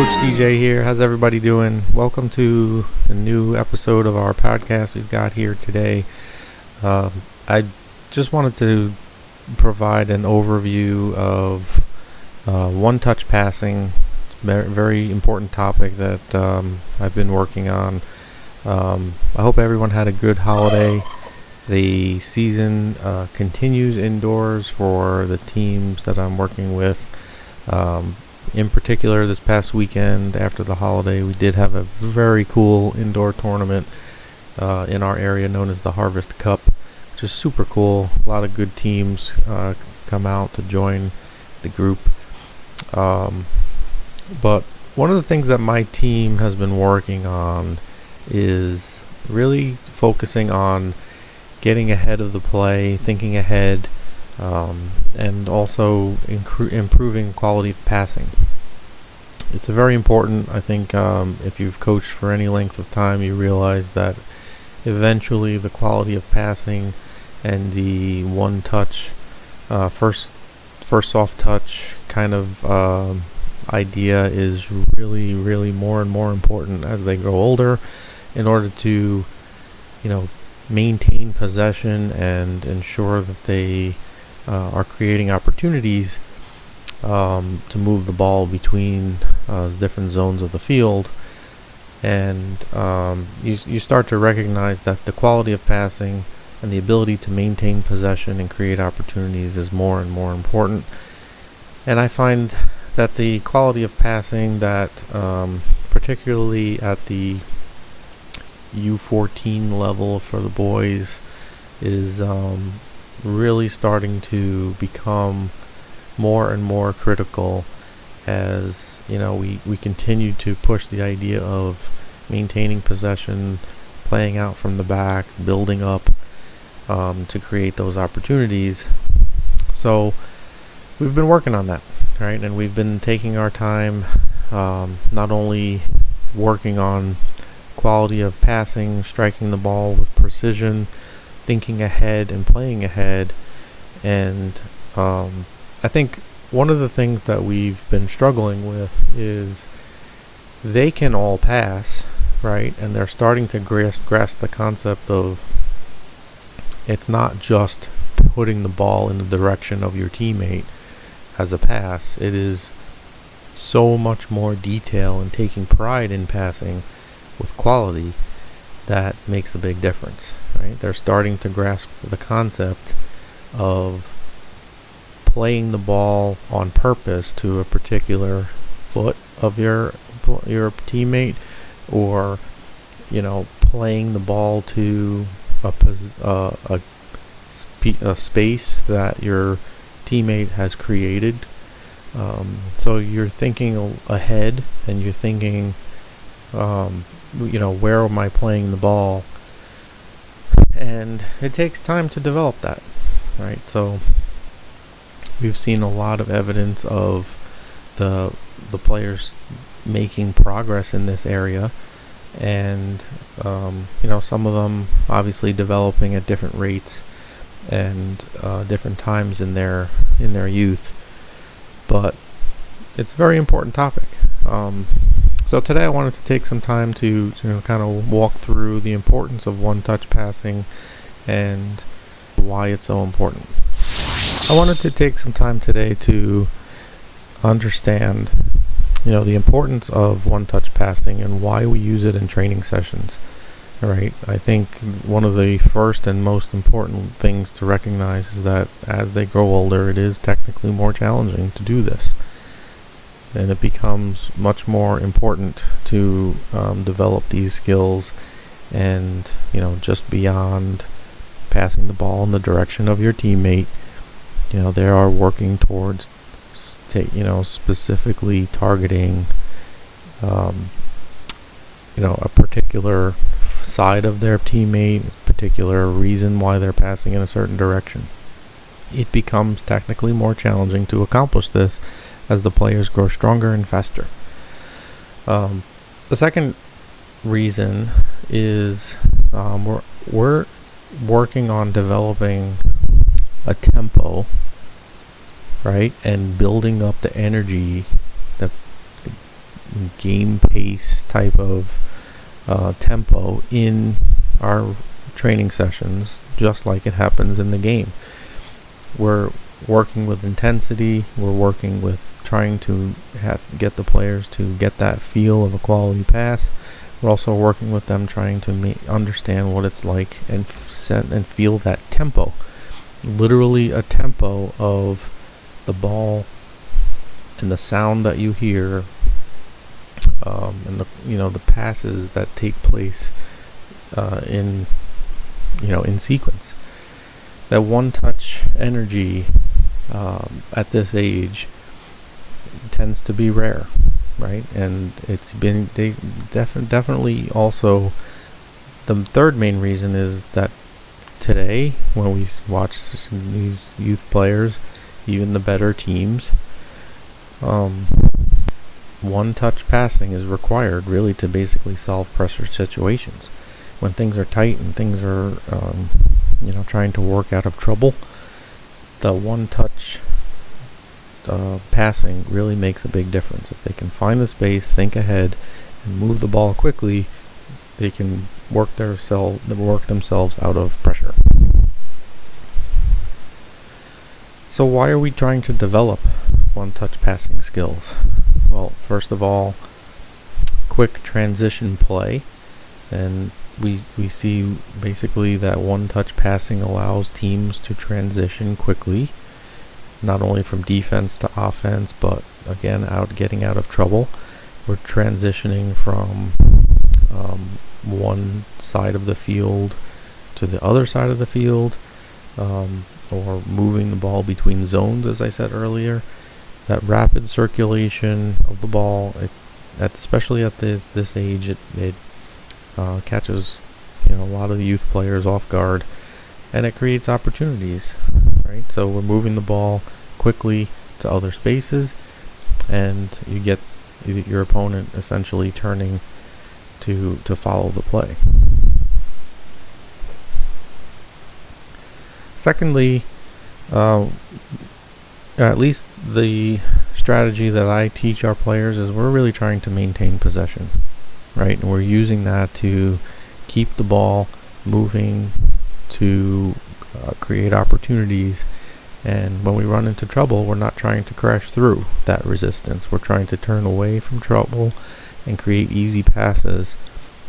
Coach DJ here. How's everybody doing? Welcome to the new episode of our podcast we've got here today. I just wanted to provide an overview of one-touch passing. It's a very important topic that I've been working on. I hope everyone had a good holiday. The season continues indoors for the teams that I'm working with. In particular, this past weekend after the holiday, we did have a very cool indoor tournament in our area known as the Harvest Cup, which is super cool. A lot of good teams come out to join the group. But one of the things that my team has been working on is really focusing on getting ahead of the play, thinking ahead, and also improving quality of passing. It's very important. I think if you've coached for any length of time, you realize that eventually the quality of passing and the one-touch, first soft touch kind of idea is really more and more important as they grow older, in order to, maintain possession and ensure that they are creating opportunities to move the ball between different zones of the field. And you start to recognize that the quality of passing and the ability to maintain possession and create opportunities is more and more important. And I find that the quality of passing that particularly at the U14 level for the boys is really starting to become more and more critical as we continue to push the idea of maintaining possession, playing out from the back, building up to create those opportunities. So we've been working on that, right? And we've been taking our time, not only working on quality of passing, striking the ball with precision, thinking ahead and playing ahead. And I think one of the things that we've been struggling with is they can all pass, right? And they're starting to grasp the concept of it's not just putting the ball in the direction of your teammate as a pass. It is so much more detail and taking pride in passing with quality that makes a big difference, right? They're starting to grasp the concept of playing the ball on purpose to a particular foot of your teammate, or playing the ball to a space that your teammate has created. So you're thinking ahead, and you're thinking where am I playing the ball? And it takes time to develop that, right? So we've seen a lot of evidence of the players making progress in this area, and some of them obviously developing at different rates and different times in their youth. But it's a very important topic. So today I wanted to take some time to kind of walk through the importance of one-touch passing and why it's so important. I wanted to take some time today to understand, the importance of one-touch passing and why we use it in training sessions. All right. I think one of the first and most important things to recognize is that as they grow older, it is technically more challenging to do this. And it becomes much more important to develop these skills, and just beyond passing the ball in the direction of your teammate, they are working towards specifically targeting a particular side of their teammate, particular reason why they're passing in a certain direction. It becomes technically more challenging to accomplish this as the players grow stronger and faster. The second reason is we're working on developing a tempo, right, and building up the energy that game pace type of tempo in our training sessions, just like it happens in the game. We're working with intensity. We're working with trying to get the players to get that feel of a quality pass. We're also working with them trying to understand what it's like and feel that tempo. Literally a tempo of the ball and the sound that you hear, and the passes that take place in sequence. That one-touch energy at this age tends to be rare, right? And it's been definitely also the third main reason is that today, when we watch these youth players, even the better teams, one-touch passing is required really to basically solve pressure situations. When things are tight and things are trying to work out of trouble, the one-touch passing really makes a big difference. If they can find the space, think ahead, and move the ball quickly, they can work themselves out of pressure. So why are we trying to develop one-touch passing skills? Well, first of all, quick transition play, and we see basically that one-touch passing allows teams to transition quickly, not only from defense to offense, but again, getting out of trouble. We're transitioning from one side of the field to the other side of the field, or moving the ball between zones, as I said earlier. That rapid circulation of the ball, especially at this age, it catches a lot of the youth players off guard, and it creates opportunities, right? So we're moving the ball quickly to other spaces, and you get your opponent essentially turning to follow the play. Secondly, at least the strategy that I teach our players is we're really trying to maintain possession, right? And we're using that to keep the ball moving, to create opportunities. And when we run into trouble, we're not trying to crash through that resistance. We're trying to turn away from trouble and create easy passes.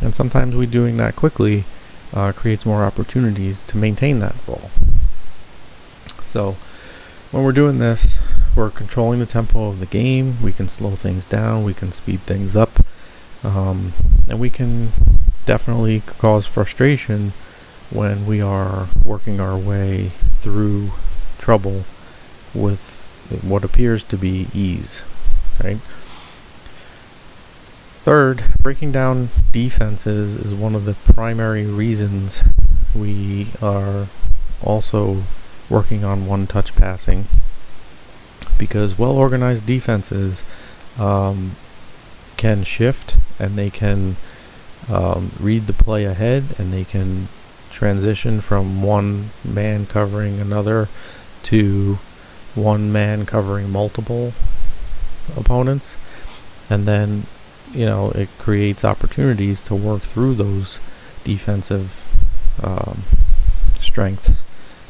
And sometimes doing that quickly creates more opportunities to maintain that ball. So when we're doing this, we're controlling the tempo of the game. We can slow things down. We can speed things up. And we can definitely cause frustration when we are working our way through trouble with what appears to be ease, right? Third, breaking down defenses is one of the primary reasons we are also working on one-touch passing, because well-organized defenses can shift, and they can read the play ahead, and they can transition from one man covering another to one man covering multiple opponents, and then it creates opportunities to work through those defensive strengths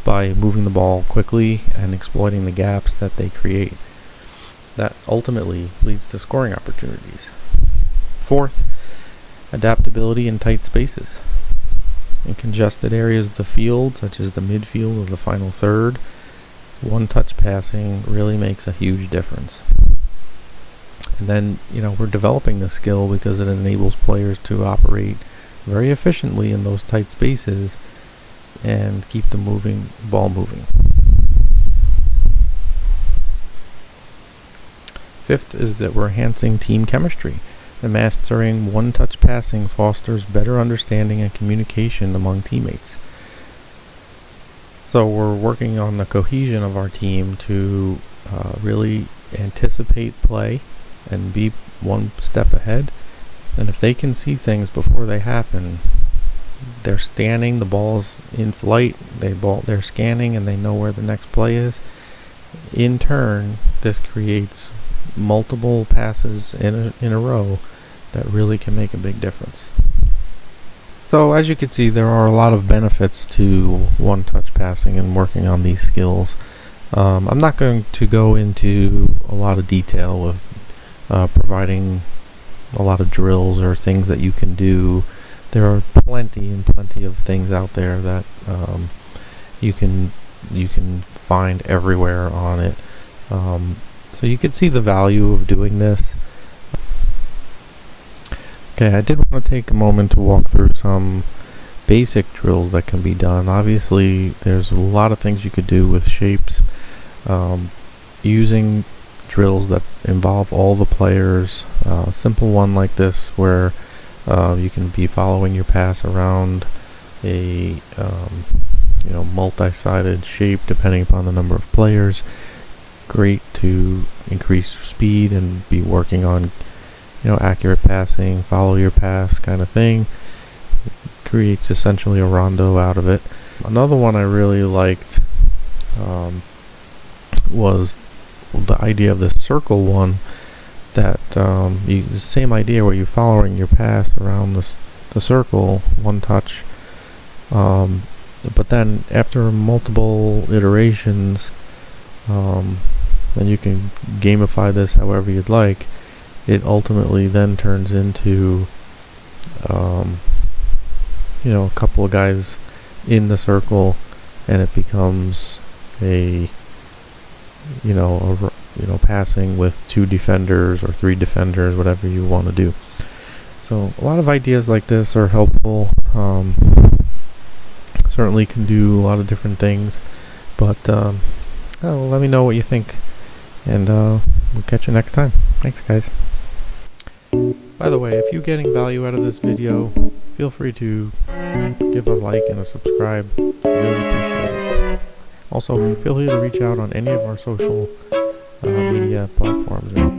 by moving the ball quickly and exploiting the gaps that they create. That ultimately leads to scoring opportunities. Fourth, adaptability in tight spaces. In congested areas of the field, such as the midfield or the final third, one-touch passing really makes a huge difference. And then, we're developing this skill because it enables players to operate very efficiently in those tight spaces and keep the ball moving. Fifth is that we're enhancing team chemistry. And mastering one-touch passing fosters better understanding and communication among teammates. So we're working on the cohesion of our team to really anticipate play and be one step ahead. And if they can see things before they happen, they're scanning, the ball's in flight, they're scanning, and they know where the next play is. In turn, this creates multiple passes in a row that really can make a big difference. So as you can see, there are a lot of benefits to one-touch passing and working on these skills. I'm not going to go into a lot of detail with providing a lot of drills or things that you can do. There are plenty of things out there that you can find everywhere on it. So you can see the value of doing this. Okay, I did want to take a moment to walk through some basic drills that can be done. Obviously, there's a lot of things you could do with shapes. Using drills that involve all the players. A simple one like this where you can be following your pass around a multi-sided shape depending upon the number of players. Great to increase speed and be working on accurate passing, follow your pass kind of thing. Creates essentially a rondo out of it. Another one I really liked was the idea of the circle one, that the same idea where you're following your pass around the circle, one touch, but then after multiple iterations, and you can gamify this however you'd like, it ultimately then turns into a couple of guys in the circle, and it becomes a passing with 2 defenders or 3 defenders, whatever you want to do. So a lot of ideas like this are helpful. Certainly can do a lot of different things, but let me know what you think, and we'll catch you next time. Thanks, guys. By the way, if you're getting value out of this video, feel free to give a like and a subscribe. Really appreciate it. Also, feel free to reach out on any of our social media platforms.